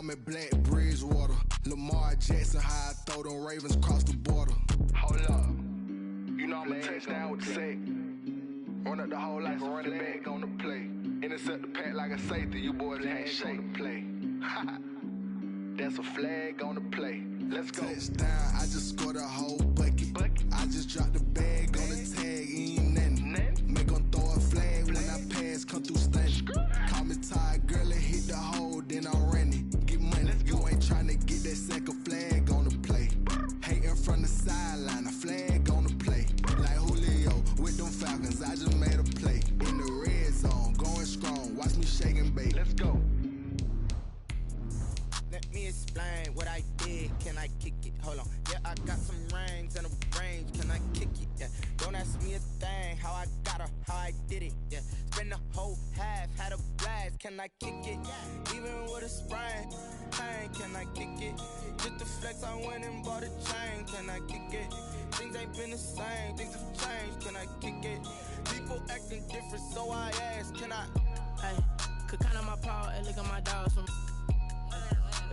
me Black Bridgewater. Lamar Jackson, how I throw them Ravens across the border. Hold up. You know I'm a touchdown with the sack. Run up the hole like a running back on the play. Intercept the pack like a safety. You boys handshake on the play. That's a flag on the play. Let's go. Touchdown, I just scored a whole bucket. I just dropped the bag on the tag, ain't nothing. Make them throw a flag when I pass, come through stunning. Call me tired, girl, and hit the hole, then I'm running. Get money, you ain't tryna get that second flag on the play. Hating from the sideline, a flag on the play. Like Julio with them Falcons, I just made a play. In the red zone, going strong, watch me shake and bake. Let's go. Let me explain what I did. Can I kick it? Hold on. Yeah, I got some rings and a range. Can I kick it? Yeah. Don't ask me a thing. How I got her, how I did it. Yeah. Spend the whole half, had a blast. Can I kick it? Even with a sprain, pain. Can I kick it? Just to flex, I went and bought a chain. Can I kick it? Things ain't been the same. Things have changed. Can I kick it? People acting different, so I ask. Can I? Hey, could count on my paw and look at my dogs from.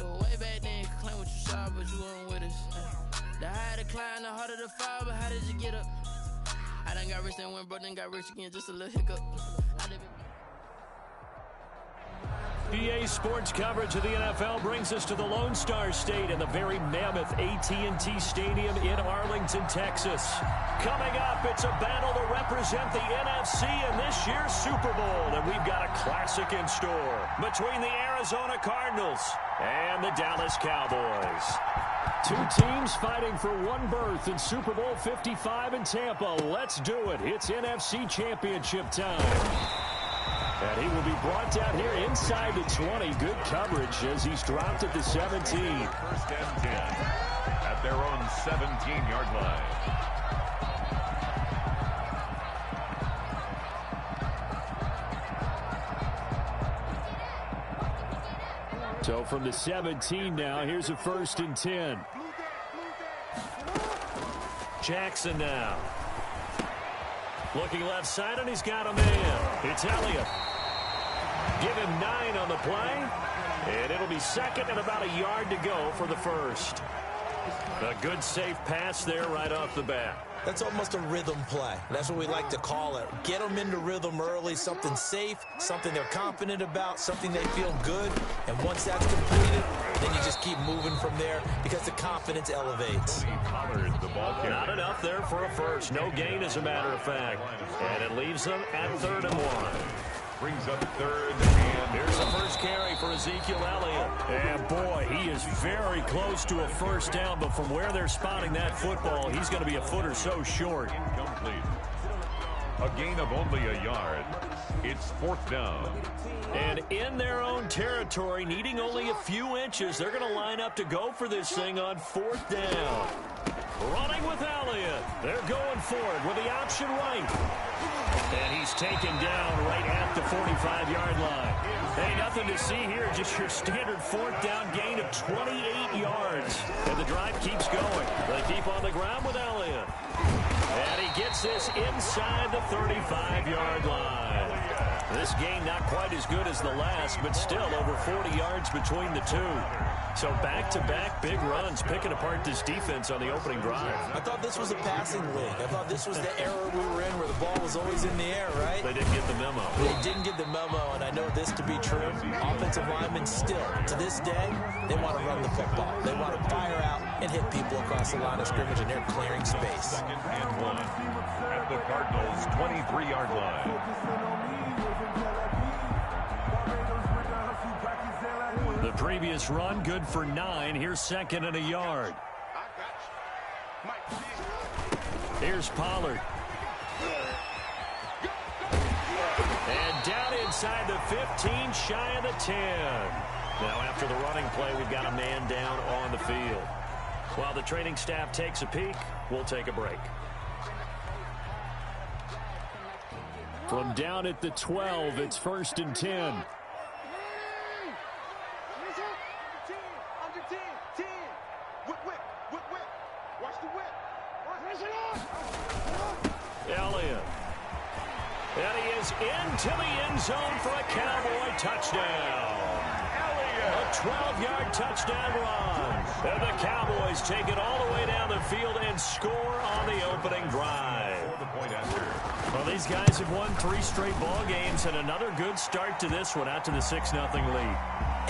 Way back then, could claim what you saw, but you weren't with us. The higher the climb, the harder the fall, but how did you get up? I done got rich, then went broke, then got rich again, just a little hiccup. EA Sports coverage of the NFL brings us to the Lone Star State and the very mammoth AT&T Stadium in Arlington, Texas. Coming up, it's a battle to represent the NFC in this year's Super Bowl, and we've got a classic in store between the Arizona Cardinals and the Dallas Cowboys. Two teams fighting for one berth in Super Bowl 55 in Tampa. Let's do it. It's NFC Championship time. And he will be brought down here inside the 20. Good coverage as he's dropped at the 17. First and 10 at their own 17-yard line. So from the 17 now, here's a 1st and 10. Jackson now. Looking left side, and he's got a man. It's Elliott. Give him 9 on the play. And it'll be 2nd and about a yard to go for the 1st. A good, safe pass there right off the bat. That's almost a rhythm play. That's what we like to call it. Get them into rhythm early, something safe, something they're confident about, something they feel good. And once that's completed, then you just keep moving from there because the confidence elevates. Not enough there for a 1st. No gain, as a matter of fact. And it leaves them at 3rd and 1. Brings up 3rd, and here's the 1st carry for Ezekiel Elliott. And boy, he is very close to a 1st down, but from where they're spotting that football, he's going to be a foot or so short. Incomplete. A gain of only a yard. It's 4th down. And in their own territory, needing only a few inches, they're going to line up to go for this thing on 4th down. Running with Elliott. They're going for it with the option right. And he's taken down right at the 45-yard line. Hey, nothing to see here, just your standard 4th down gain of 28 yards. And the drive keeps going. They keep on the ground with Elliott. And he gets this inside the 35-yard line. This gain not quite as good as the last, but still over 40 yards between the two. So back-to-back big runs, picking apart this defense on the opening drive. I thought this was a passing league. I thought this was the era we were in where the ball was always in the air, right? They didn't get the memo. They didn't get the memo, and I know this to be true. Offensive linemen still, to this day, they want to run the football. They want to fire out and hit people across the line of scrimmage, and they're clearing space. 2nd and 1 at the Cardinals' 23-yard line. The previous run, good for 9. Here's 2nd and a yard. Here's Pollard. And down inside the 15, shy of the 10. Now after the running play, we've got a man down on the field. While the training staff takes a peek, we'll take a break. From down at the 12, it's 1st and 10. Elliott. And he is into the end zone for a Cowboy touchdown. Elliott. A 12-yard touchdown run. And the Cowboys take it all the way down the field and score on the opening drive. Well, these guys have won 3 straight ball games and another good start to this one out to the 6-0 lead.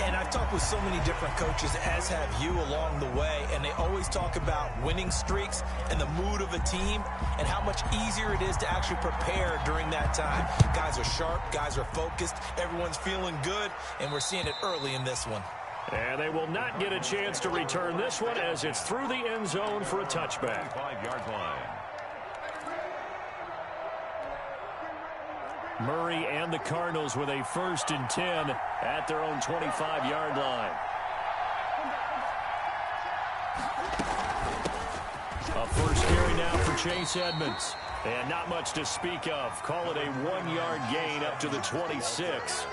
And I've talked with so many different coaches, as have you, along the way, and they always talk about winning streaks and the mood of a team and how much easier it is to actually prepare during that time. Guys are sharp, guys are focused, everyone's feeling good, and we're seeing it early in this one. And they will not get a chance to return this one as it's through the end zone for a touchback. 5-yard line. Murray and the Cardinals with a 1st and 10 at their own 25-yard line. A first carry now for Chase Edmonds. And not much to speak of. Call it a 1-yard gain up to the 26.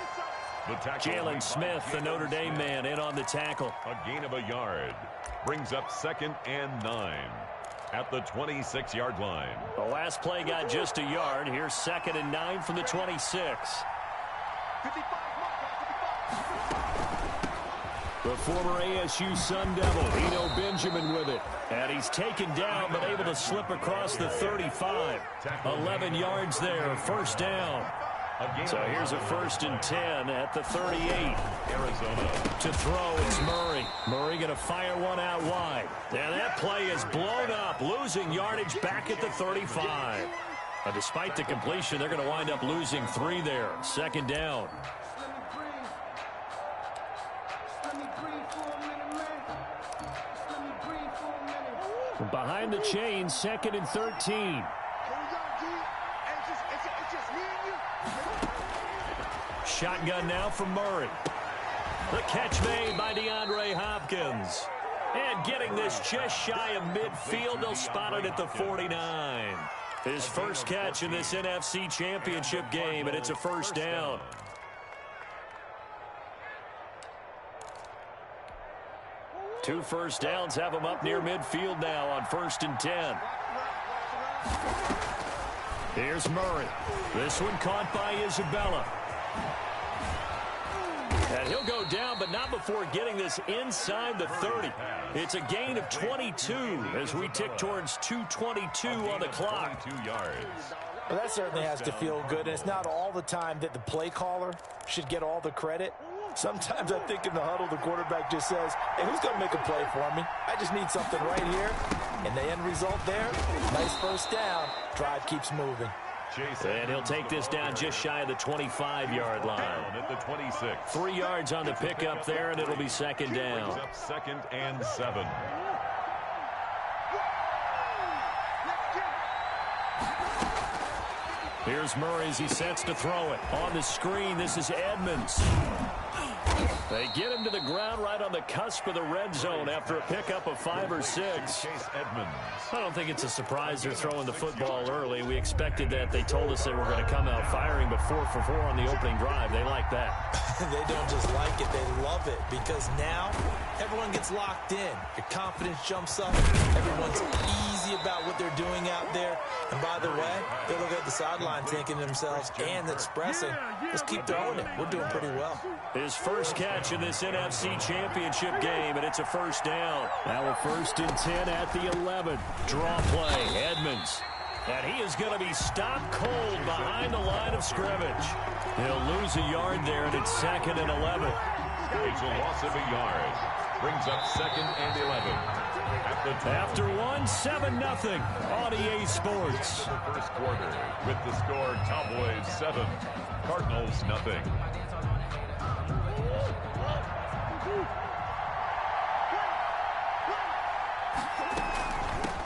Jalen Smith, the Notre Dame man, in on the tackle. A gain of a yard. Brings up 2nd and 9. At the 26-yard line. The last play got just a yard. Here's 2nd and 9 from the 26. The former ASU Sun Devil, Eno Benjamin with it. And he's taken down, but able to slip across the 35. 11 yards there, 1st down. So here's a 1st and 10 at the 38. Arizona. To throw, it's Murray. Murray going to fire one out wide. And that play is blown up, losing yardage back at the 35. Despite the completion, they're going to wind up losing 3 there. 2nd down. Behind the chains, 2nd and 13. Shotgun now from Murray. The catch made by DeAndre Hopkins. And getting this just shy of midfield, they'll spot it at the 49. His first catch in this NFC Championship game, and it's a 1st down. Two 1st downs have him up near midfield now on 1st and 10. Here's Murray. This one caught by Isabella. And he'll go down, but not before getting this inside the 30. It's a gain of 22 as we tick towards 2:22 on the clock. 22 yards. Well, that certainly has to feel good, and it's not all the time that the play caller should get all the credit. Sometimes I think in the huddle, the quarterback just says, hey, who's going to make a play for me? I just need something right here. And the end result there, nice 1st down. Drive keeps moving. And he'll take this down just shy of the 25-yard line. At the 26. 3 yards on the pickup there, and it'll be 2nd down. Up 2nd and 7. Here's Murray as he sets to throw it. On the screen, this is Edmonds. They get him to the ground right on the cusp of the red zone after a pickup of 5 or 6. Chase Edmonds. I don't think it's a surprise they're throwing the football early. We expected that. They told us they were going to come out firing, but 4 for 4 on the opening drive. They like that. They don't just like it, they love it, because now everyone gets locked in. Your confidence jumps up. Everyone's easy about what they're doing out there. And by the way, they look at the sideline thinking to themselves and expressing, let's keep throwing it. We're doing pretty well. His first catch in this NFC Championship game, and it's a 1st down. Now a 1st and 10 at the 11. Draw play, Edmonds. And he is going to be stopped cold behind the line of scrimmage. He'll lose a yard there, and it's 2nd and 11. It's a loss of a yard. Brings up 2nd and 11. After 7-0 on EA Sports. The first quarter with the score Cowboys 7, Cardinals 0.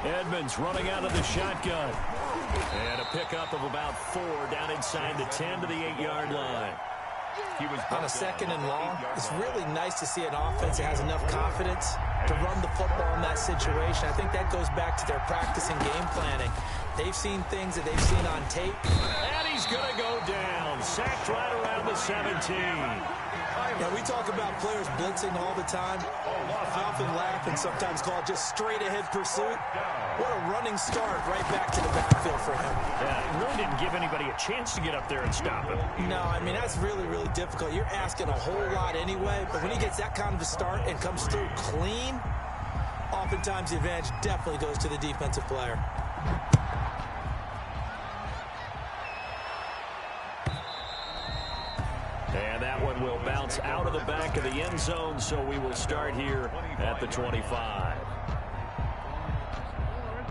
Edmonds running out of the shotgun. And a pickup of about 4 down inside the 10 to the 8-yard line. He was on a 2nd and long. It's really nice to see an offense that has enough confidence to run the football in that situation. I think that goes back to their practice and game planning. They've seen things that they've seen on tape. And he's going to go down. Sacked right around the 17. Yeah, we talk about players blitzing all the time. I often laugh and sometimes call it just straight-ahead pursuit. What a running start right back to the backfield for him. Yeah, it really didn't give anybody a chance to get up there and stop him. No, I mean, that's really, really difficult. You're asking a whole lot anyway, but when he gets that kind of a start and comes through clean, oftentimes the advantage definitely goes to the defensive player. And that one will bounce out of the back of the end zone, so we will start here at the 25.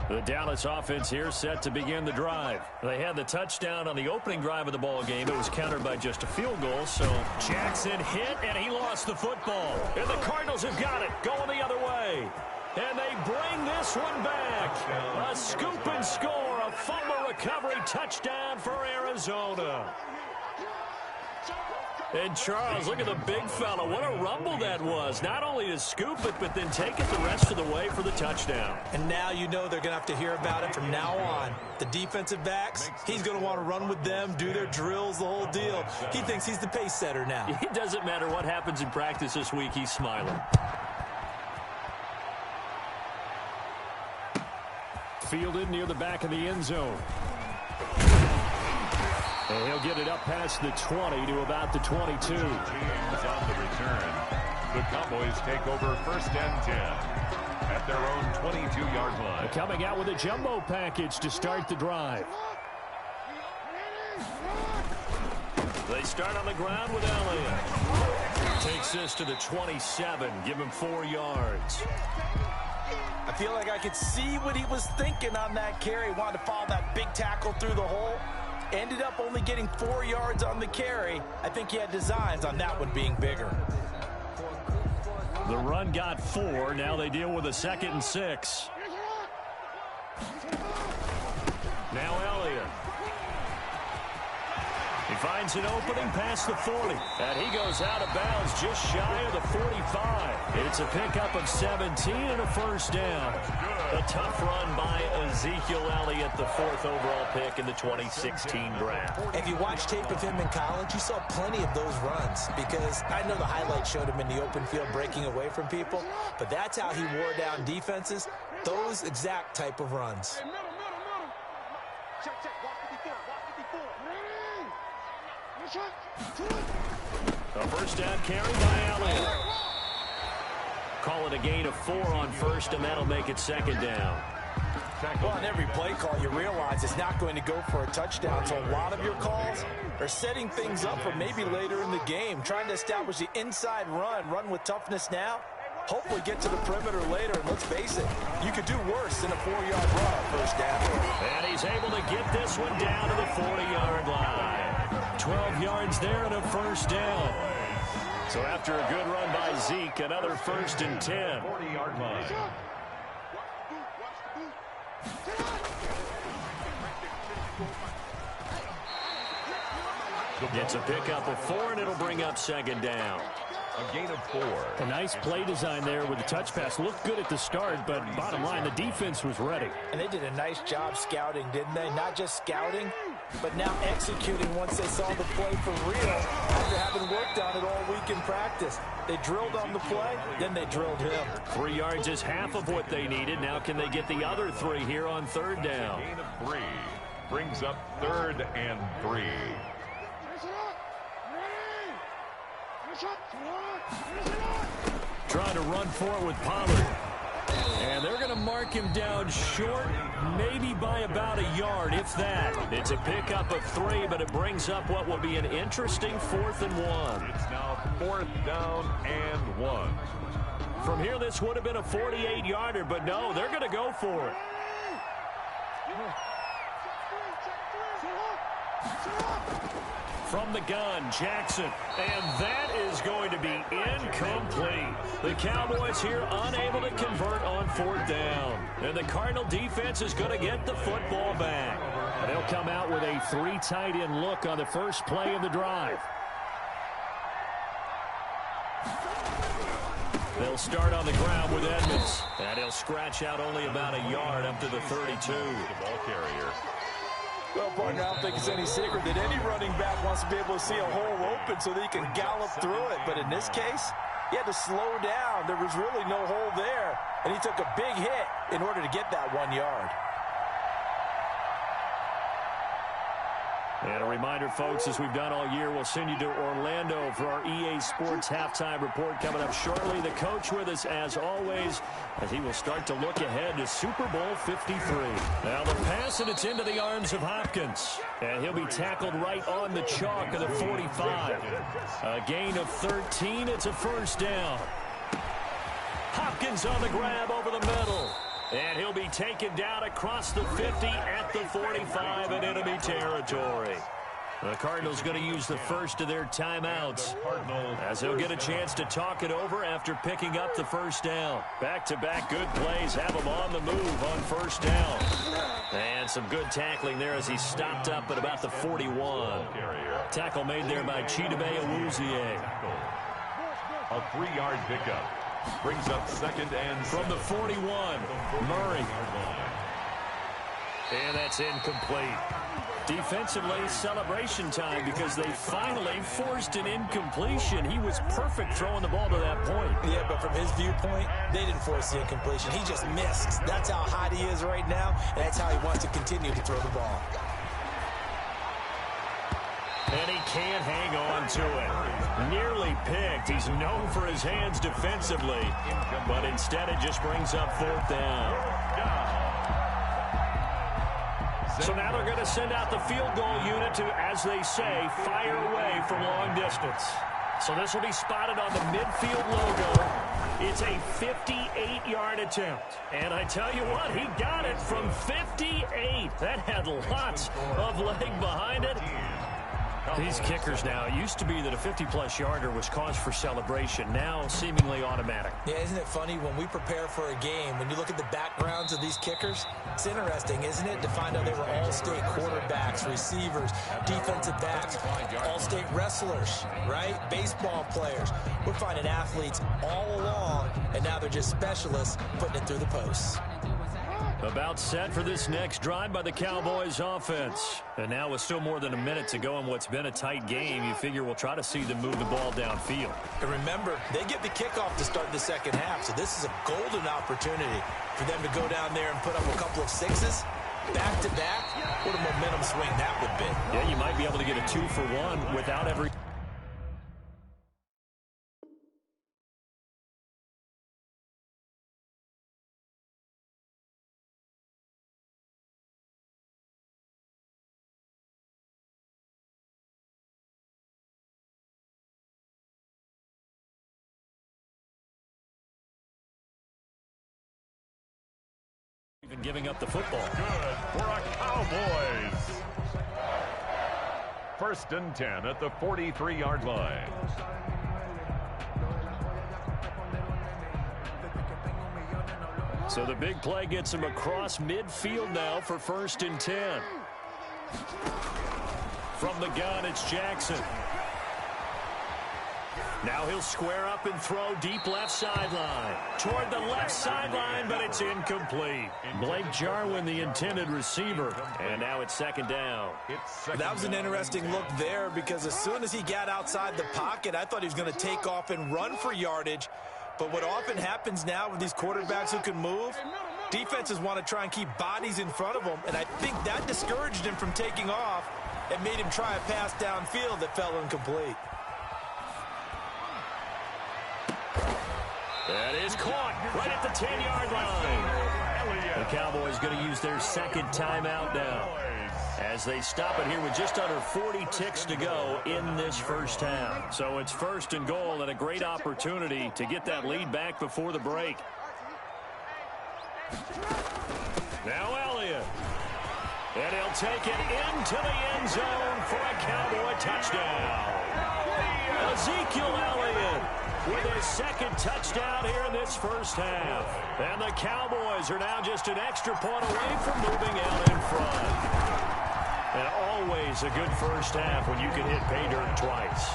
The Dallas offense here set to begin the drive. They had the touchdown on the opening drive of the ball game. It was countered by just a field goal, so Jackson hit, and he lost the football. And the Cardinals have got it, going the other way. And they bring this one back. A scoop and score, a fumble recovery touchdown for Arizona. And Charles, look at the big fella. What a rumble that was. Not only to scoop it, but then take it the rest of the way for the touchdown. And now you know they're going to have to hear about it from now on. The defensive backs, he's going to want to run with them, do their drills, the whole deal. He thinks he's the pace setter now. It doesn't matter what happens in practice this week. He's smiling. Fielded near the back of the end zone. And he'll get it up past the 20 to about the 22. Teams on the return. The Cowboys take over 1st and 10 at their own 22-yard line. Coming out with a jumbo package to start the drive. They start on the ground with Elliott. Takes this to the 27. Give him 4 yards. I feel like I could see what he was thinking on that carry. Wanted to follow that big tackle through the hole. Ended up only getting 4 yards on the carry. I think he had designs on that one being bigger. The run got 4. Now they deal with a 2nd and 6. Now Elliott. He finds an opening past the 40. And he goes out of bounds just shy of the 45. It's a pickup of 17 and a 1st down. A tough run by Ezekiel Elliott, the 4th overall pick in the 2016 draft. If you watch tape of him in college, you saw plenty of those runs because I know the highlights showed him in the open field breaking away from people, but that's how he wore down defenses, those exact type of runs. A 1st down carry by Elliott. Call it a gain of 4 on 1st, and that'll make it 2nd down. Well, on every play call, you realize it's not going to go for a touchdown, so a lot of your calls are setting things up for maybe later in the game, trying to establish the inside run with toughness now, hopefully get to the perimeter later, and let's face it, you could do worse than a 4-yard run on 1st down. And he's able to get this one down to the 40-yard line. 12 yards there and a 1st down. So after a good run by Zeke, another 1st and 10. 40-yard line. Gets a pickup of 4, and it'll bring up 2nd down. A gain of 4. A nice play design there with the touch pass. Looked good at the start, but bottom line, the defense was ready. And they did a nice job scouting, didn't they? Not just scouting, but now executing once they saw the play for real after having worked on it all week in practice. They drilled on the play, then they drilled him. 3 yards is half of what they needed. Now can they get the other 3 here on 3rd down? Gain of 3 brings up 3rd and 3. Trying to run for it with Pollard. And they're going to mark him down short, maybe by about a yard, if that. It's a pickup of 3, but it brings up what will be an interesting 4th and 1. It's now 4th down and 1. From here, this would have been a 48-yarder, but no, they're going to go for it. From the gun, Jackson, and that is going to be incomplete. The Cowboys here unable to convert on 4th down. And the Cardinal defense is going to get the football back. And they'll come out with a 3 tight end look on the first play of the drive. They'll start on the ground with Edmonds. And he'll scratch out only about a yard up to the 32. The ball carrier. Well, partner, I don't think it's any secret that any running back wants to be able to see a hole open so that he can gallop through it. But in this case, he had to slow down. There was really no hole there, and he took a big hit in order to get that 1 yard. And a reminder, folks, as we've done all year, we'll send you to Orlando for our EA Sports halftime report coming up shortly. The coach with us, as always, as he will start to look ahead to Super Bowl 53. Now the pass, and it's into the arms of Hopkins. And he'll be tackled right on the chalk of the 45. A gain of 13. It's a first down. Hopkins on the grab over the middle. And he'll be taken down across the 50 at the 45 in enemy territory. The Cardinals going to use the first of their timeouts as they'll get a chance to talk it over after picking up the first down. Back-to-back good plays have him on the move on first down. And some good tackling there as he stopped up at about the 41. Tackle made there by Chidobe Awuzie. A 3-yard pickup. Brings up second and from the 41, Murray. And that's incomplete. Defensively, celebration time because they finally forced an incompletion. He was perfect throwing the ball to that point. Yeah, but from his viewpoint, they didn't force the incompletion. He just missed. That's how hot he is right now, and that's how he wants to continue to throw the ball. And he can't hang on to it. Nearly picked. He's known for his hands defensively, but instead it just brings up fourth down. So now they're going to send out the field goal unit to, as they say, fire away from long distance. So this will be spotted on the midfield logo. It's a 58-yard attempt. And I tell you what, he got it from 58. That had lots of leg behind it. These kickers now, it used to be that a 50-plus yarder was cause for celebration. Now, seemingly automatic. Yeah, isn't it funny when we prepare for a game, when you look at the backgrounds of these kickers, it's interesting, isn't it, to find out they were all-state quarterbacks, receivers, defensive backs, all-state wrestlers, right? Baseball players. We're finding athletes all along, and now they're just specialists putting it through the posts. About set for this next drive by the Cowboys offense. And now with still more than a minute to go in what's been a tight game, you figure we'll try to see them move the ball downfield. And remember, they get the kickoff to start the second half, so this is a golden opportunity for them to go down there and put up a couple of sixes. Back-to-back, what a momentum swing that would be. Yeah, you might be able to get a 2-for-1 without every... even giving up the football. Good for a Cowboys. First and 10 at the 43-yard line. So the big play gets him across midfield now for first and 10. From the gun, it's Jackson. Now he'll square up and throw deep left sideline. Toward the left sideline, but it's incomplete. Blake Jarwin, the intended receiver. And now it's second down. That was an interesting look there because as soon as he got outside the pocket, I thought he was going to take off and run for yardage. But what often happens now with these quarterbacks who can move, defenses want to try and keep bodies in front of them. And I think that discouraged him from taking off and made him try a pass downfield that fell incomplete. That is caught right at the 10-yard line. The Cowboys going to use their second timeout now as they stop it here with just under 40 ticks to go in this first half. So it's first and goal and a great opportunity to get that lead back before the break. Now Elliott. And he'll take it into the end zone for a Cowboy touchdown. Ezekiel Elliott with his second touchdown here in this first half. And the Cowboys are now just an extra point away from moving out in front. And always a good first half when you can hit pay dirt twice.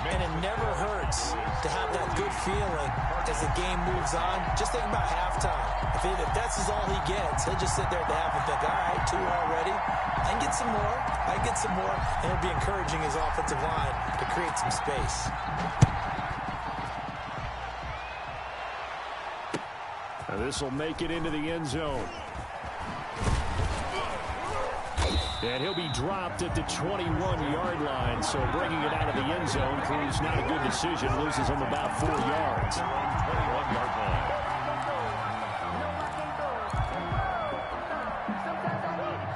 And it never hurts to have that good feeling as the game moves on, just think about halftime. If that's all he gets, he'll just sit there at the half and think, all right, 2 already. I can get some more. And it'll be encouraging his offensive line to create some space. This will make it into the end zone. And he'll be dropped at the 21-yard line, so bringing it out of the end zone proves not a good decision. Loses him about 4 yards. 21-yard line.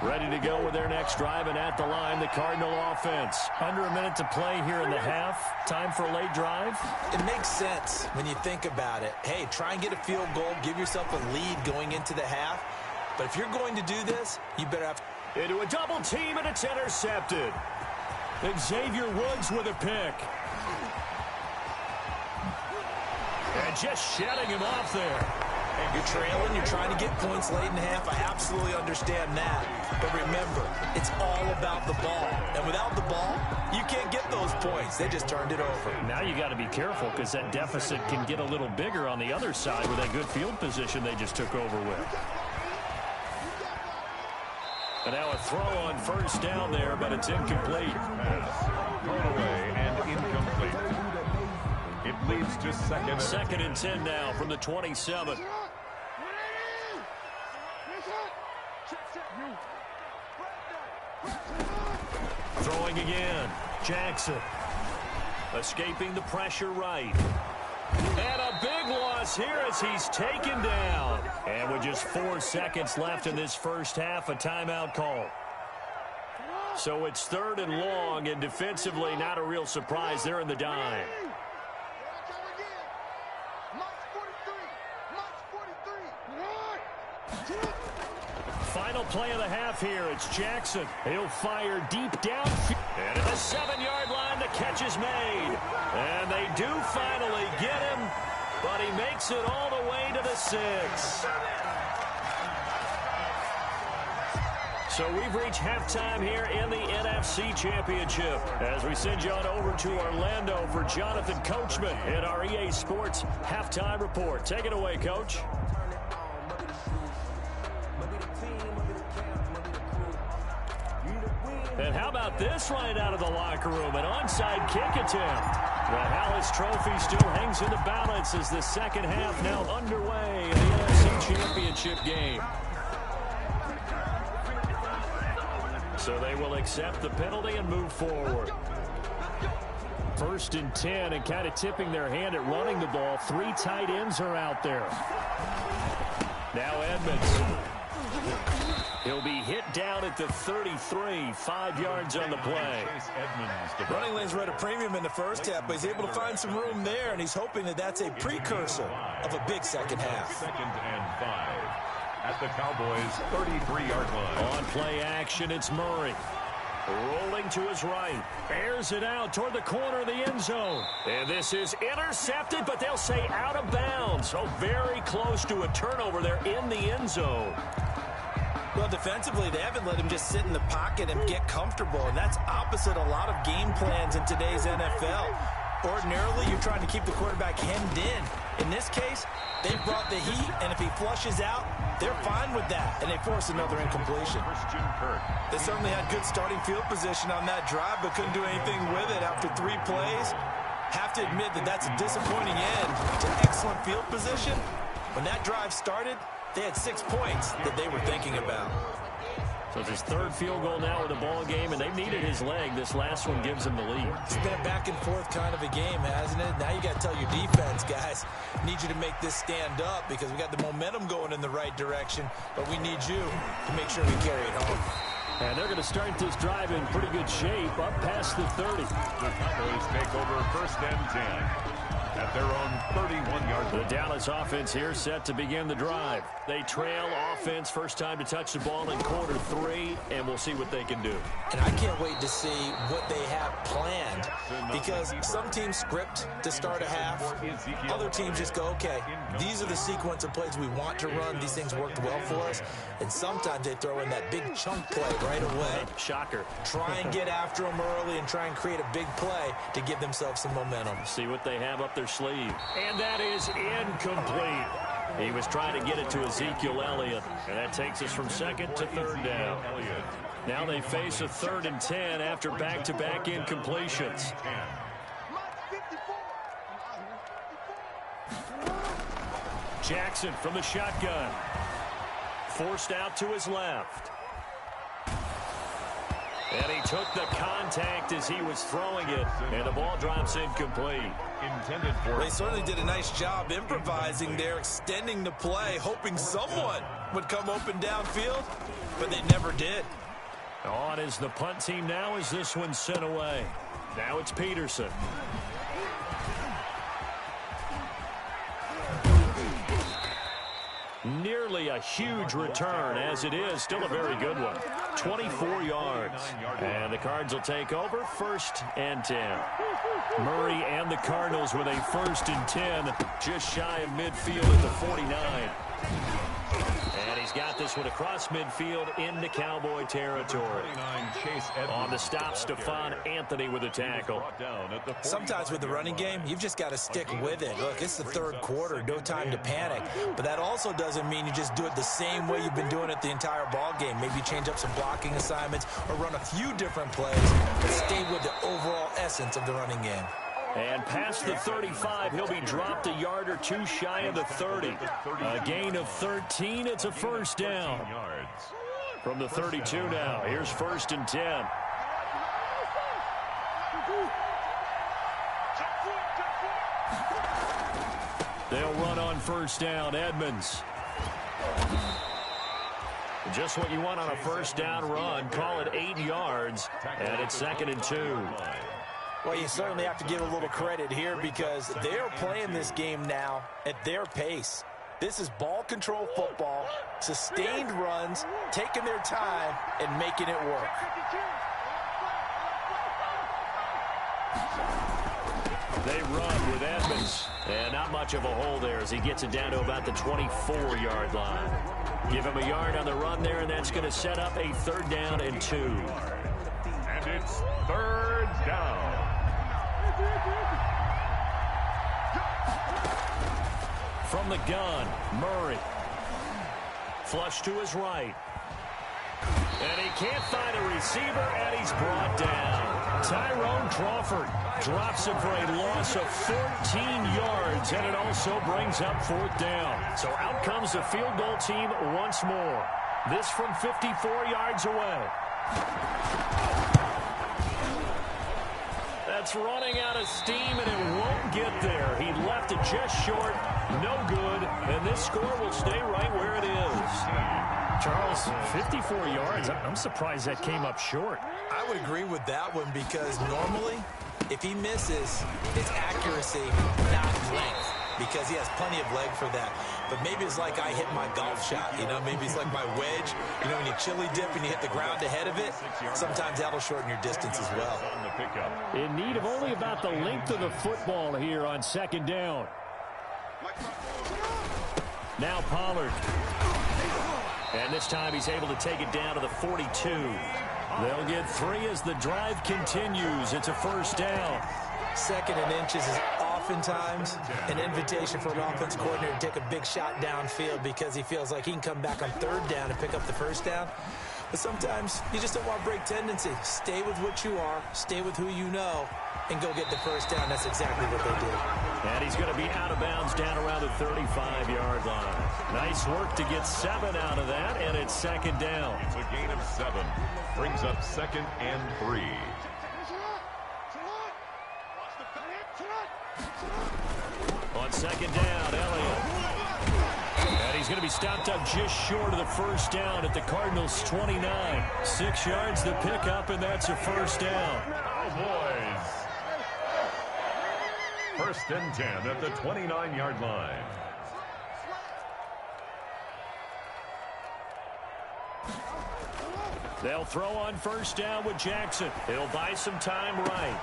Ready to go with their next drive, and at the line, the Cardinal offense. Under a minute to play here in the half. Time for a late drive. It makes sense when you think about it. Hey, try and get a field goal, give yourself a lead going into the half. But if you're going to do this, you better have into a double team, and it's intercepted. Xavier Woods with a pick. And just shutting him off there. You're trailing, you're trying to get points late in the half. I absolutely understand that. But remember, it's all about the ball. And without the ball, you can't get those points. They just turned it over. Now you got to be careful because that deficit can get a little bigger on the other side with that good field position they just took over with. And now a throw on first down there, but it's incomplete. Thrown away and incomplete. It leads to second and 10 now from the 27. Throwing again. Jackson. Escaping the pressure right. And a big loss here as he's taken down. And with just 4 seconds left in this first half, a timeout call. So it's 3rd and long, and defensively not a real surprise. They're in the dime. Final play of the half here. It's Jackson. He'll fire deep downfield. And at the 7-yard line, the catch is made. And they do finally get him, but he makes it all the way to the 6. So we've reached halftime here in the NFC Championship as we send you on over to Orlando for Jonathan Coachman in our EA Sports Halftime Report. Take it away, Coach. And how about this right out of the locker room? An onside kick attempt. The Hallis Trophy still hangs in the balance as the second half now underway in the NFC Championship game. So they will accept the penalty and move forward. 1st and 10, and kind of tipping their hand at running the ball. 3 tight ends are out there. Now Edmonds. He'll be hit down at the 33, 5 yards on the play. Running lanes were at a premium in the first half, but he's able to find some room there, and he's hoping that that's a precursor of a big second half. 2nd and 5 at the Cowboys' 33-yard line. On play action, it's Murray. Rolling to his right. Airs it out toward the corner of the end zone. And this is intercepted, but they'll say out of bounds. So very close to a turnover there in the end zone. Well, defensively, they haven't let him just sit in the pocket and get comfortable, and that's opposite a lot of game plans in today's NFL. Ordinarily, you're trying to keep the quarterback hemmed in. In this case, they brought the heat, and if he flushes out, they're fine with that, and they force another incompletion. They certainly had good starting field position on that drive, but couldn't do anything with it after 3 plays. Have to admit that that's a disappointing end to excellent field position. When that drive started, they had 6 points that they were thinking about. So it's his 3rd field goal now with the ball game, and they've needed his leg. This last one gives him the lead. It's been a back and forth kind of a game, hasn't it? Now you got to tell your defense, guys, need you to make this stand up because we got the momentum going in the right direction, but we need you to make sure we carry it home. And they're going to start this drive in pretty good shape, up past the 30. The Cowboys take over 1st and 10. At their own 31-yard line. The Dallas offense here set to begin the drive. They trail offense, first time to touch the ball in quarter 3, and we'll see what they can do. And I can't wait to see what they have planned because some teams script to start a half. Other teams just go, okay, these are the sequence of plays we want to run. These things worked well for us. And sometimes they throw in that big chunk play right away. Shocker. Try and get after them early and try and create a big play to give themselves some momentum. See what they have up their sleeve. And that is incomplete. He was trying to get it to Ezekiel Elliott. And that takes us from second to third down. Now they face a 3rd and 10 after back-to-back incompletions. Jackson from the shotgun. Forced out to his left. And he took the contact as he was throwing it, and the ball drops incomplete. They certainly did a nice job improvising there, extending the play, hoping someone would come open downfield, but they never did. On is the punt team now as this one's sent away. Now it's Peterson. Nearly a huge return, as it is. Still a very good one. 24 yards. And the Cards will take over 1st and 10. Murray and the Cardinals with a 1st and 10, just shy of midfield at the 49. And he's got this one across midfield into Cowboy territory. On the stop, Stephon Anthony with a tackle. Sometimes with the running game, you've just got to stick with it. Look, it's the 3rd quarter, no time to panic. But that also doesn't mean you just do it the same way you've been doing it the entire ball game. Maybe change up some blocking assignments or run a few different plays, but stay with the overall essence of the running game. And past the 35, he'll be dropped a yard or two shy of the 30. A gain of 13, it's a 1st down. From the 32 now, here's 1st and 10. They'll run on 1st down, Edmonds. Just what you want on a 1st down run. Call it 8 yards, and it's 2nd and 2. Well, you certainly have to give a little credit here because they are playing this game now at their pace. This is ball control football, sustained runs, taking their time, and making it work. They run with Edmonds. And not much of a hole there as he gets it down to about the 24-yard line. Give him a yard on the run there, and that's going to set up a 3rd down and 2. And it's 3rd down. From the gun, Murray. Flush to his right. And he can't find a receiver, and he's brought down. Tyrone Crawford drops him for a loss of 14 yards, and it also brings up 4th down. So out comes the field goal team once more. This from 54 yards away. That's running out of steam, and it won't get there. He left it just short, no good, and this score will stay right where it is. Charles, 54 yards. I'm surprised that came up short. I would agree with that one because normally, if he misses, it's accuracy, not length, because he has plenty of leg for that. But maybe it's like I hit my golf shot, you know, maybe it's like my wedge. You know, when you chili dip and you hit the ground ahead of it, sometimes that'll shorten your distance as well. In need of only about the length of the football here on 2nd down. Now Pollard. And this time he's able to take it down to the 42. They'll get 3 as the drive continues. It's a 1st down. 2nd and inches is oftentimes an invitation for an offense coordinator to take a big shot downfield because he feels like he can come back on 3rd down and pick up the 1st down. But sometimes you just don't want to break tendency. Stay with what you are, stay with who you know, and go get the 1st down. That's exactly what they did. And he's going to be out of bounds down around the 35-yard line. Nice work to get 7 out of that, and it's 2nd down. It's a gain of 7. Brings up 2nd and 3. On 2nd down, Elliott. And he's going to be stopped up just short of the 1st down at the Cardinals' 29. 6 yards to pick up, and that's a 1st down. Cowboys. 1st and 10 at the 29-yard line. They'll throw on 1st down with Jackson. He'll buy some time right.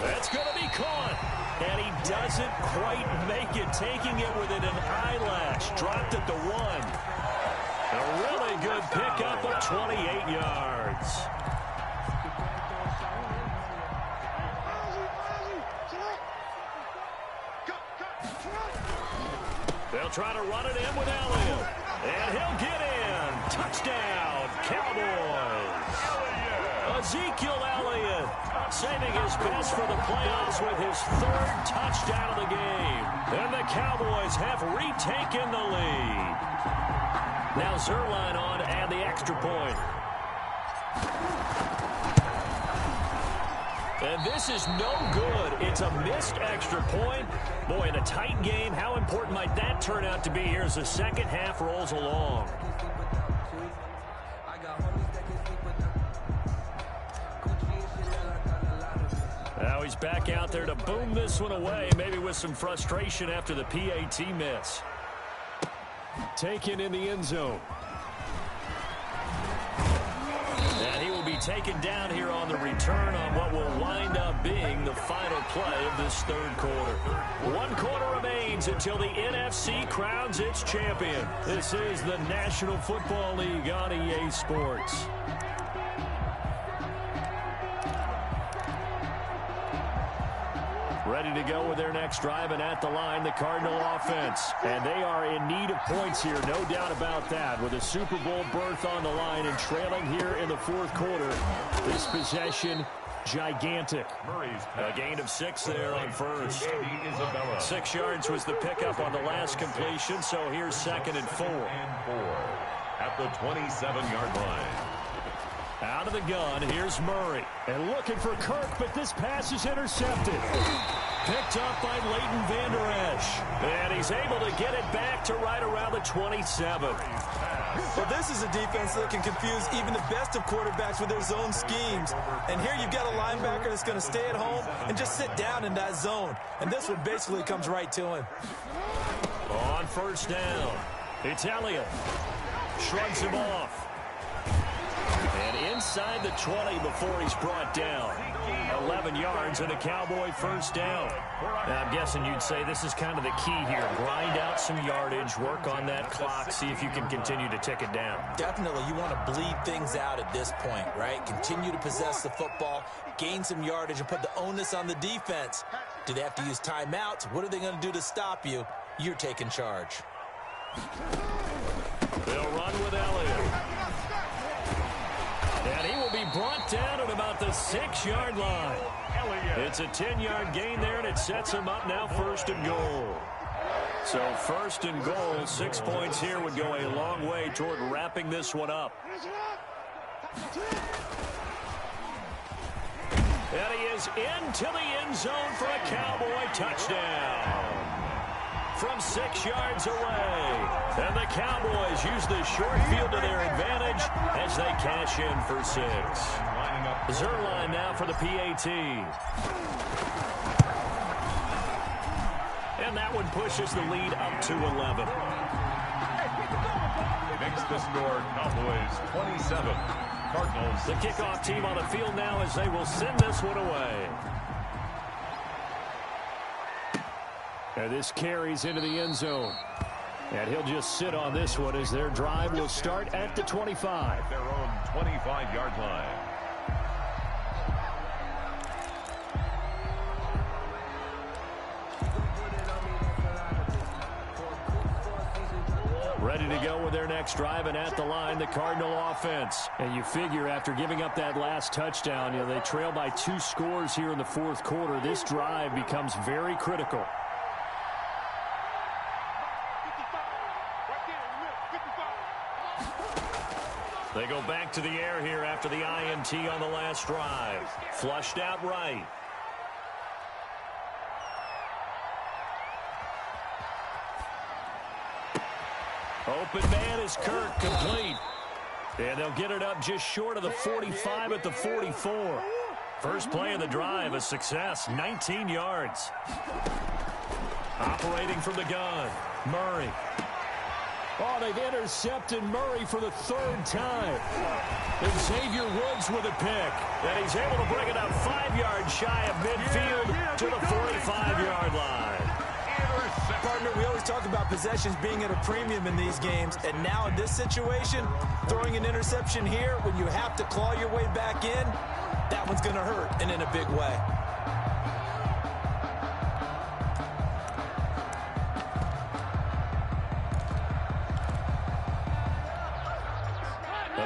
That's going to be caught. And he doesn't quite make it, taking it within an eyelash. Dropped at the 1. A really good pickup of 28 yards. They'll try to run it in with Elliott. And he'll get in. Touchdown, Cowboys. Ezekiel Elliott saving his best for the playoffs with his third touchdown of the game. And the Cowboys have retaken the lead. Now Zerline on and the extra point. And this is no good. It's a missed extra point. Boy, in a tight game, how important might that turn out to be here as the second half rolls along? Now he's back out there to boom this one away, maybe with some frustration after the PAT miss. Taken in the end zone. And he will be taken down here on the return on what will wind up being the final play of this third quarter. 1 quarter remains until the NFC crowns its champion. This is the National Football League on EA Sports. Ready to go with their next drive, and at the line, the Cardinal offense. And they are in need of points here, no doubt about that. With a Super Bowl berth on the line and trailing here in the fourth quarter, this possession, gigantic. A gain of 6 there on first. 6 yards was the pickup on the last completion, so here's 2nd and 4. At the 27-yard line. Out of the gun, here's Murray. And looking for Kirk, but this pass is intercepted. Picked up by Leighton Vander Esch. And he's able to get it back to right around the 27. Well, this is a defense that can confuse even the best of quarterbacks with their zone schemes. And here you've got a linebacker that's going to stay at home and just sit down in that zone. And this one basically comes right to him. On first down, it's Elliott. Shrugs him off. And inside the 20 before he's brought down. 11 yards and a Cowboy first down. Now, I'm guessing you'd say this is kind of the key here. Grind out some yardage, work on that clock, see if you can continue to tick it down. Definitely, you want to bleed things out at this point, right? Continue to possess the football, gain some yardage, and put the onus on the defense. Do they have to use timeouts? What are they going to do to stop you? You're taking charge. They'll run with Elliott. And he will be brought down at about the 6-yard line. It's a 10-yard gain there, and it sets him up now 1st and goal. So 1st and goal, 6 points here would go a long way toward wrapping this one up. And he is into the end zone for a Cowboy touchdown. From 6 yards away. And the Cowboys use the short field to their advantage as they cash in for 6. Zerline now for the PAT. And that one pushes the lead up to 11. Makes the score Cowboys 27. Cardinals. The kickoff team on the field now as they will send this one away. And this carries into the end zone. And he'll just sit on this one as their drive will start at the 25. Their own 25-yard line. Ready to go with their next drive, and at the line, the Cardinal offense. And you figure after giving up that last touchdown, they trail by 2 scores here in the fourth quarter. This drive becomes very critical. They go back to the air here after the INT on the last drive. Flushed out right. Open man is Kirk, complete. And they'll get it up just short of the 45 at the 44. First play of the drive, a success, 19 yards. Operating from the gun, Murray. Oh, they've intercepted Murray for the 3rd time. And Xavier Woods with a pick. And he's able to bring it up 5 yards shy of midfield to the 45-yard line. Partner, we always talk about possessions being at a premium in these games. And now in this situation, throwing an interception here when you have to claw your way back in, that one's going to hurt, and in a big way.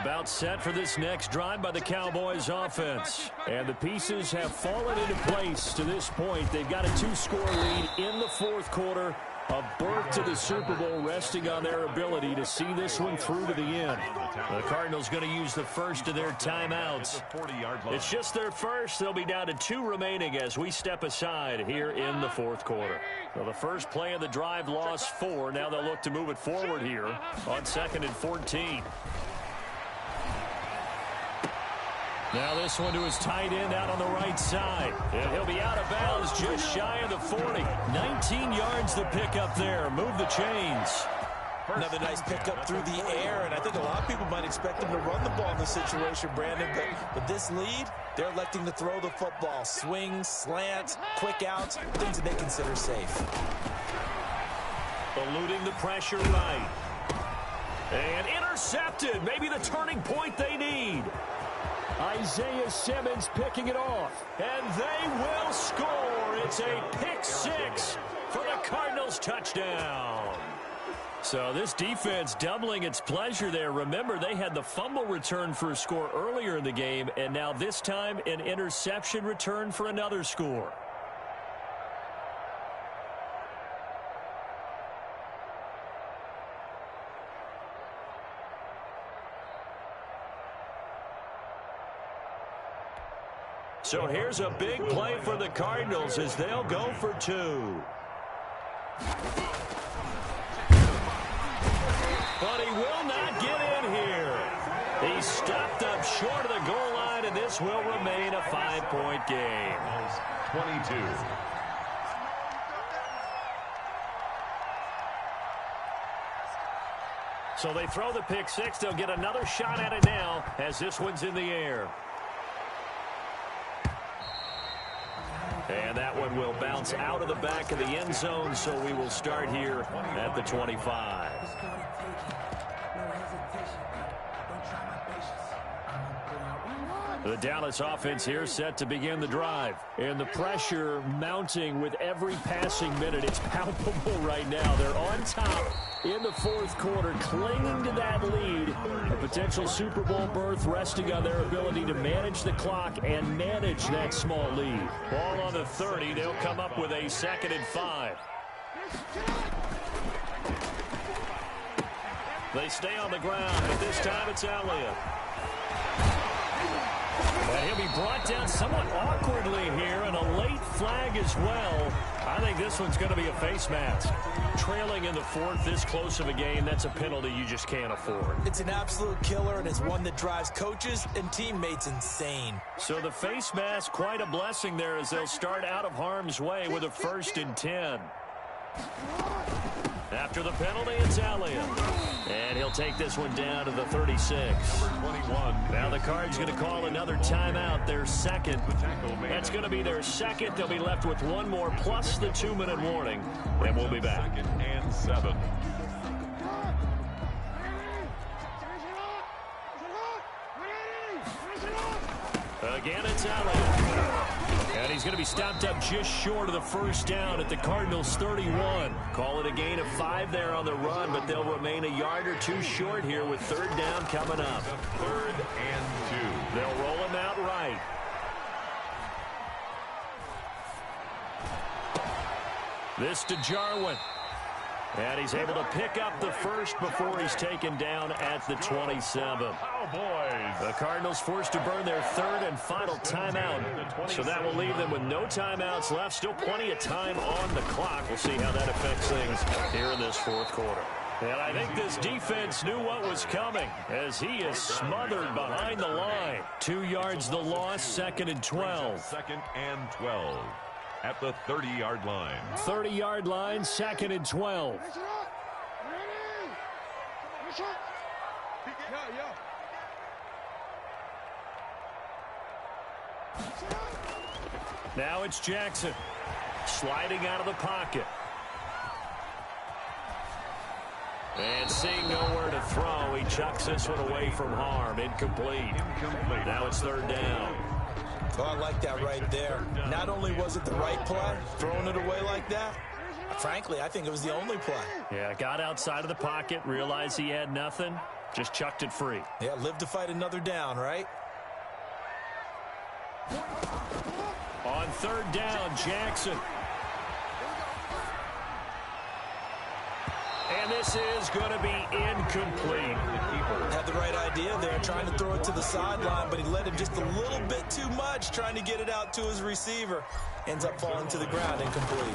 About set for this next drive by the Cowboys offense. And the pieces have fallen into place to this point. They've got a 2-score lead in the fourth quarter. A berth to the Super Bowl resting on their ability to see this one through to the end. The Cardinals going to use the first of their timeouts. It's just their first. They'll be down to 2 remaining as we step aside here in the fourth quarter. So the first play of the drive lost 4. Now they'll look to move it forward here on 2nd and 14. Now this one to his tight end out on the right side. And he'll be out of bounds just shy of the 40. 19 yards to pick up there. Move the chains. Another nice pickup through the air, and I think a lot of people might expect him to run the ball in this situation, Brandon. But with this lead, they're electing to throw the football. Swings, slants, quick outs, things that they consider safe. Eluding the pressure right. And intercepted. Maybe the turning point they need. Isaiah Simmons picking it off. And they will score. It's a pick-6 for the Cardinals touchdown. So this defense doubling its pleasure there. Remember, they had the fumble return for a score earlier in the game, and now this time an interception return for another score. So here's a big play for the Cardinals as they'll go for 2. But he will not get in here. He's stopped up short of the goal line, and this will remain a 5-point game. 22. So they throw the pick-6. They'll get another shot at it now as this one's in the air. And that one will bounce out of the back of the end zone, so we will start here at the 25. The Dallas offense here set to begin the drive. And the pressure mounting with every passing minute. It's palpable right now. They're on top in the fourth quarter, clinging to that lead. A potential Super Bowl berth resting on their ability to manage the clock and manage that small lead. Ball on the 30. They'll come up with a 2nd and 5. They stay on the ground, but this time it's Elliott. And he'll be brought down somewhat awkwardly here, and a late flag as well. I think this one's going to be a face mask. Trailing in the fourth, this close of a game, that's a penalty you just can't afford. It's an absolute killer, and it's one that drives coaches and teammates insane. So the face mask, quite a blessing there as they'll start out of harm's way with a 1st and 10. After the penalty, it's Elliott. And he'll take this one down to the 36. Number 21. Now the Cards going to call another timeout, their 2nd. That's going to be their 2nd. They'll be left with 1 more plus the 2-minute warning. And we'll be back. 2nd and 7. Again, it's Elliott. And he's going to be stopped up just short of the 1st down at the Cardinals' 31. Call it a gain of 5 there on the run, but they'll remain a yard or 2 short here with 3rd down coming up. 3rd and 2. They'll roll him out right. This to Jarwin. And he's able to pick up the 1st before he's taken down at the 27. Cowboys. The Cardinals forced to burn their 3rd and final timeout. So that will leave them with no timeouts left. Still plenty of time on the clock. We'll see how that affects things here in this fourth quarter. And I think this defense knew what was coming as he is smothered behind the line. 2 yards the loss, 2nd and 12. 2nd and 12. At the 30-yard line. 30-yard line, 2nd and 12. Now it's Jackson sliding out of the pocket. And seeing nowhere to throw, he chucks this one away from harm. Incomplete. Now it's 3rd down. Oh, I like that right there. Not only was it the right play, throwing it away like that, frankly, I think it was the only play. Yeah, got outside of the pocket, realized he had nothing, Just chucked it free. Yeah, live to fight another down, right? On third down, Jackson. And this is going to be incomplete. Had the right idea there, trying to throw it to the sideline, but he let him just a little bit too much, trying to get it out to his receiver. Ends up falling to the ground, incomplete.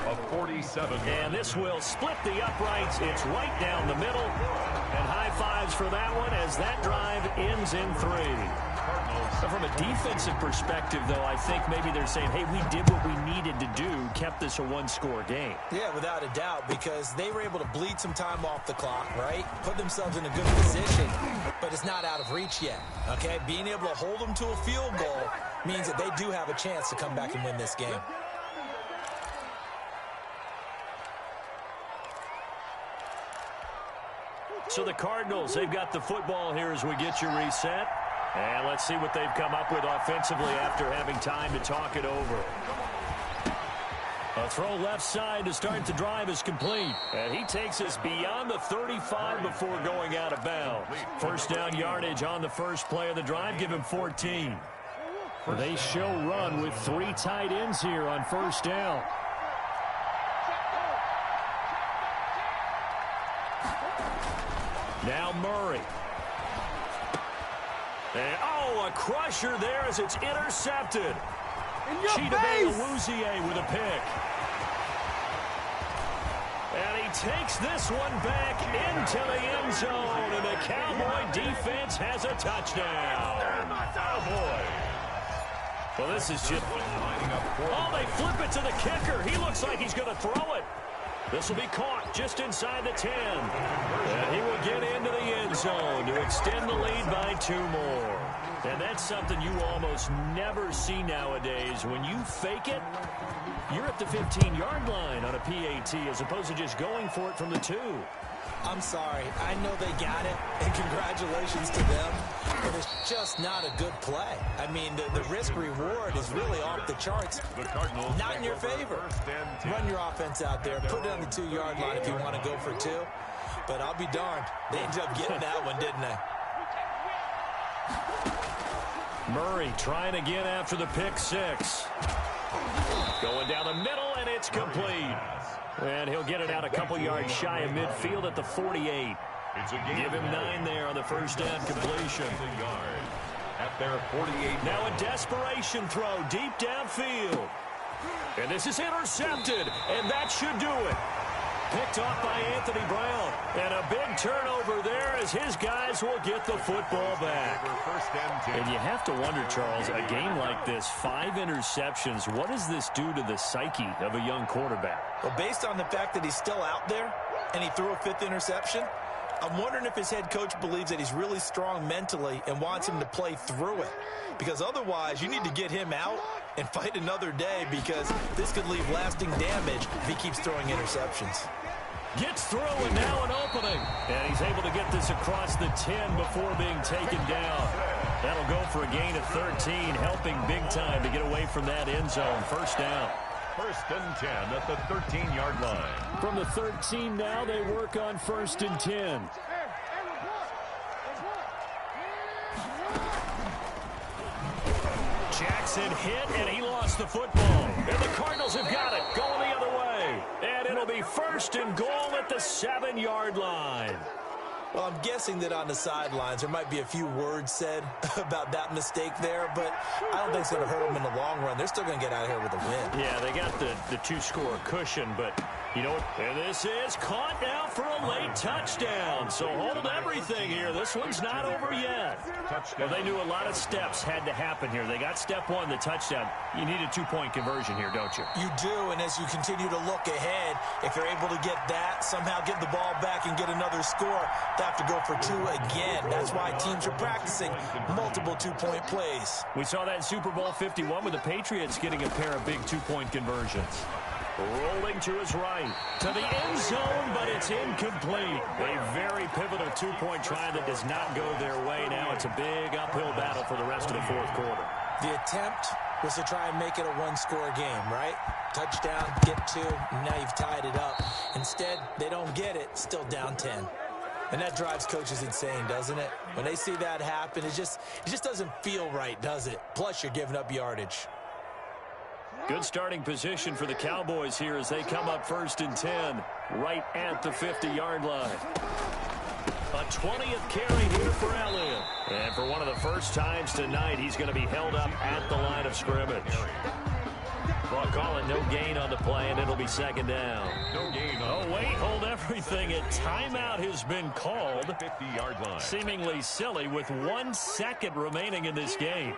A 47. And this will split the uprights. It's right down the middle. And high fives for that one as that drive ends in 3. So from a defensive perspective, though, I think maybe they're saying, hey, we did what we needed to do, kept this a one-score game. Yeah, without a doubt, because they were able to bleed some time off the clock, right? Put themselves in a good position, but it's not out of reach yet, okay? Being able to hold them to a field goal means that they do have a chance to come back and win this game. So the Cardinals, they've got the football here as we get you reset. And let's see what they've come up with offensively after having time to talk it over. A throw left side to start the drive is complete. And he takes us beyond the 35 before going out of bounds. First down yardage on the first play of the drive. Give him 14. They show run with 3 tight ends here on first down. Now Murray. And, a crusher there as it's intercepted. Chidobe with a pick. And he takes this one back into the end zone, and the Cowboy defense has a touchdown. Cowboy. Well, this is just... they flip it to the kicker. He looks like he's going to throw it. This will be caught just inside the 10. And he will get into the end zone to extend the lead by 2 more. And that's something you almost never see nowadays. When you fake it, you're at the 15-yard line on a PAT as opposed to just going for it from the 2. I'm sorry. I know they got it, and congratulations to them, but it's just not a good play. I mean, the risk-reward is really off the charts. The Cardinals not in your favor. Run your offense out there. Put it on the 2-yard line if you want to go for 2. But I'll be darned. They ended up getting that one, didn't they? Murray trying again after the pick 6. Going down the middle, and it's complete. And he'll get it out a couple yards shy of midfield at the 48. Give him 9 there on the first down completion. At their 48. Now a desperation throw deep downfield. And this is intercepted, and that should do it. Picked off by Anthony Brown. And a big turnover there as his guys will get the football back. And you have to wonder, Charles, a game like this, 5 interceptions, what does this do to the psyche of a young quarterback? Well, based on the fact that he's still out there and he threw a 5th interception, I'm wondering if his head coach believes that he's really strong mentally and wants him to play through it. Because otherwise, you need to get him out and fight another day, because this could leave lasting damage if he keeps throwing interceptions. Gets through, and now an opening. And he's able to get this across the 10 before being taken down. That'll go for a gain of 13, helping big time to get away from that end zone. First down. First and 10 at the 13-yard line. From the 13 now, they work on first and 10. Jackson hit, and he lost the football. And the Cardinals have got it, going the other way. And it'll be first and goal at the 7-yard line. Well, I'm guessing that on the sidelines there might be a few words said about that mistake there, but I don't think it's going to hurt them in the long run. They're still going to get out of here with a win. Yeah, they got the 2-score cushion, but you know what? And this is caught now for a late touchdown. So hold everything here. This one's not over yet. Well, they knew a lot of steps had to happen here. They got step 1, the touchdown. You need a 2-point conversion here, don't you? You do, and as you continue to look ahead, if you're able to get that, somehow get the ball back and get another score, they have to go for 2 again. That's why teams are practicing multiple 2-point plays. We saw that in Super Bowl 51 with the Patriots getting a pair of big 2-point conversions. Rolling to his right, to the end zone, but it's incomplete. A very pivotal 2-point try that does not go their way. Now it's a big uphill battle for the rest of the fourth quarter. The attempt was to try and make it a 1-score game, right? Touchdown, get 2, and now you've tied it up. Instead, they don't get it, still down 10. And that drives coaches insane, doesn't it? When they see that happen, it just doesn't feel right, does it? Plus, you're giving up yardage. Good starting position for the Cowboys here as they come up 1st and 10, right at the 50-yard line. A 20th carry here for Elliott. And for one of the first times tonight, he's going to be held up at the line of scrimmage. Well, calling no gain on the play, and it'll be 2nd down. No gain on Oh, wait, hold everything. A timeout has been called. 50-yard line. Seemingly silly with 1 second remaining in this game.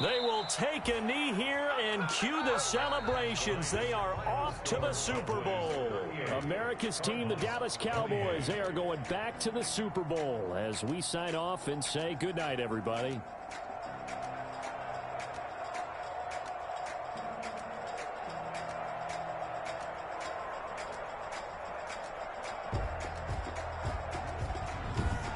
They will take a knee here and cue the celebrations. They are off to the Super Bowl. America's team, the Dallas Cowboys, they are going back to the Super Bowl as we sign off and say goodnight, everybody.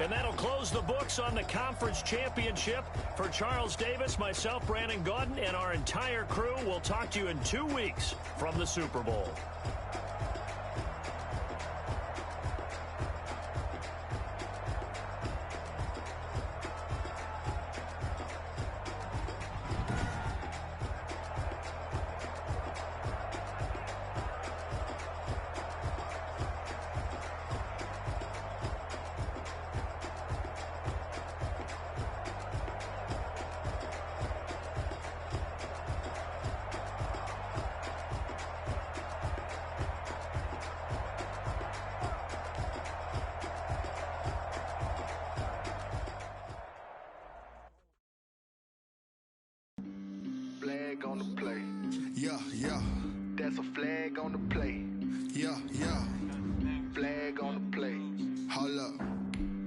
And that'll close the books on the conference championship. For Charles Davis, myself, Brandon Gaudin, and our entire crew, we'll talk to you in 2 weeks from the Super Bowl. Flag on the play. Yeah, yeah. That's a flag on the play. Yeah, yeah. Flag on the play. Hold up.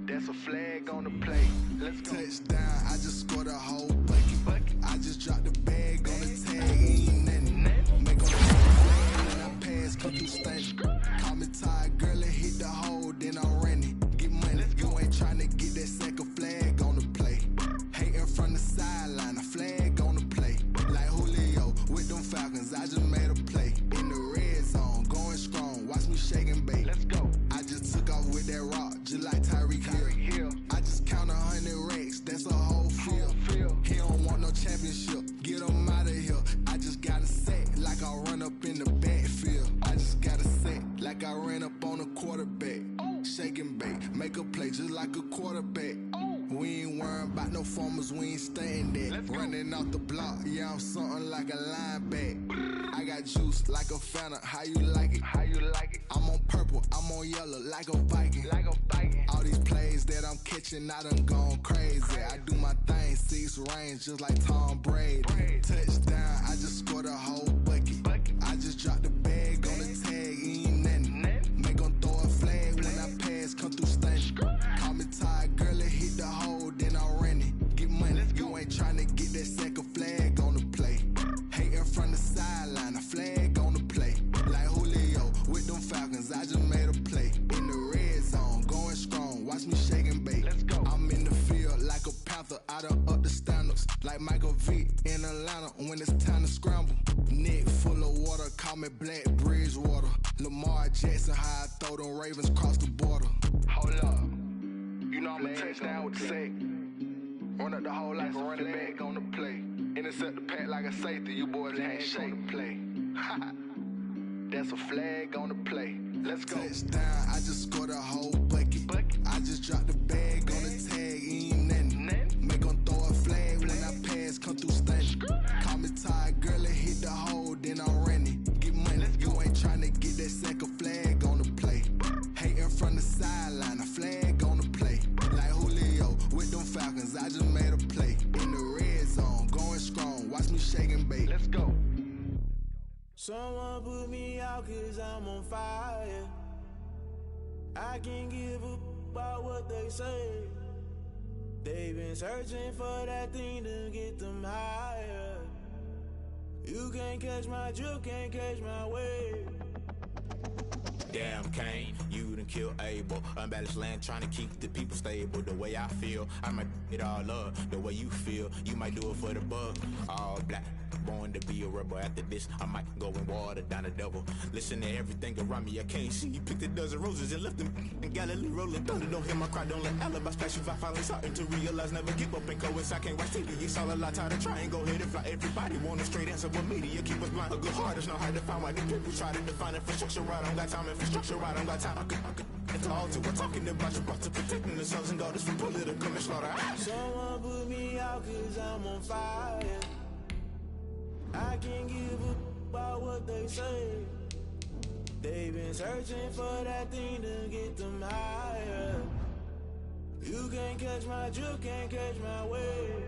That's a flag on the play. Let's go. Touchdown. I just scored a whole bucket. I just dropped the bag on the tag. Ain't nothing. Make on the flag when I pass. Come through stank. Call me tired, girl, and hit the hole. Then I'm running. Get money. You ain't trying to get that second flag on the play. Hating from the sideline. A flag on the play. Like Julio with them Falcons, I just made a play. In the red zone, going strong, watch me shake and bake. Let's go. I just took off with that rock, just like Tyreek Hill. I just count 100 racks, that's a whole field. He don't want no championship, get him out of here. I just got a set, like I run up in the backfield. I just got a set, like I ran up on a quarterback. Shake and bake, make a play just like a quarterback. We ain't worrying about no formers, we ain't staying there. Running off the block, yeah, I'm something like a linebacker. I got juice like a Fanta, how you like it? How you like it? I'm on purple, I'm on yellow, like a Viking. Like a Viking. All these plays that I'm catching, I done gone crazy. I do my thing, 6 range, just like Tom Brady. Touchdown, I just scored a whole bucket. I just dropped the bag on the tag, ain't nothing. Make 'em throw a flag when I pass, come through stank. Call me tired, girl, and hit the hole, then I'm running. Get money, you ain't trying to get that second flag on the play. Hating from the sideline, a flag on the play. Like Julio with them Falcons, I just made a play. In the red zone, going strong, watch me shake and bake. Let's go. I'm in the field like a Panther, I done up the standards. Like Michael Vick in Atlanta when it's time to scramble. Neck full of water, call me Black Bridgewater. Lamar Jackson, how I throw them Ravens cross the border. Hold up. You know I'm a touchdown with the sack. Run up the whole like a running back on the play. Intercept the pack like a safety. You boys ain't shake the play. That's a flag on the play. Let's go. Touchdown. I just scored a whole bucket. I just dropped the bag on the tag. Ain't nothing. Make 'em throw a flag when I pass. Come through stank. Call me tired, girl, and hit the hole. Then I'm running. Get money. You ain't trying to get that second flag on the play. Hating from the sideline. A flag on the play. Like Julio with them Falcons, I just made a play. In the red zone, going strong, watch me shake and bake. Let's go. Someone put me out 'cause I'm on fire. I can't give up about what they say. They've been searching for that thing to get them higher. You can't catch my drift, can't catch my wave. Damn, Kane, you done killed Abel. Unbalanced land trying to keep the people stable. The way I feel, I might it all up. The way you feel, you might do it for the buck. All black, born to be a rebel. After this, I might go and water down the devil. Listen to everything around me, I can't see. Picked a dozen roses and left them in Galilee rolling thunder. Don't hear my cry, don't let alibis pass you. I finally starting to realize, never give up and coincide. Can't watch TV, it's all a lot. Tired of trying, go ahead and fly. Everybody want a straight answer, but media keep us blind. A good heart is not hard to find. Why the people try to define infrastructure right? I don't got time, infrastructure right? I don't got time. I could it's all to we're talking about you, brought to protecting the sons and daughters from political manslaughter. Someone put me out cause I'm on fire. I can't give a about what they say. They've been searching for that thing to get them higher. You can't catch my drift, can't catch my wave.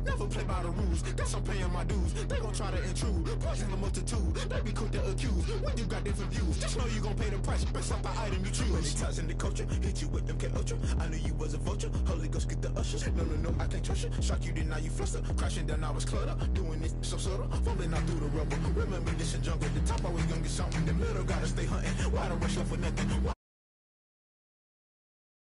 Never play by the rules, that's I'm paying my dues. They gon' try to intrude, poison the multitude. They be quick to accuse, when you got different views. Just know you gon' pay the price, based off the item you choose. Many times in the culture, hit you with them K-Ultra. I knew you was a vulture, Holy Ghost get the ushers. No, I can't trust you. Shock you, then now you fluster. Crashing down, I was cluttered. Doing this so subtle, falling out through the rubble. Remember this in jungle, the top I was young and something. The middle gotta stay hunting. Why the rush up for nothing? Why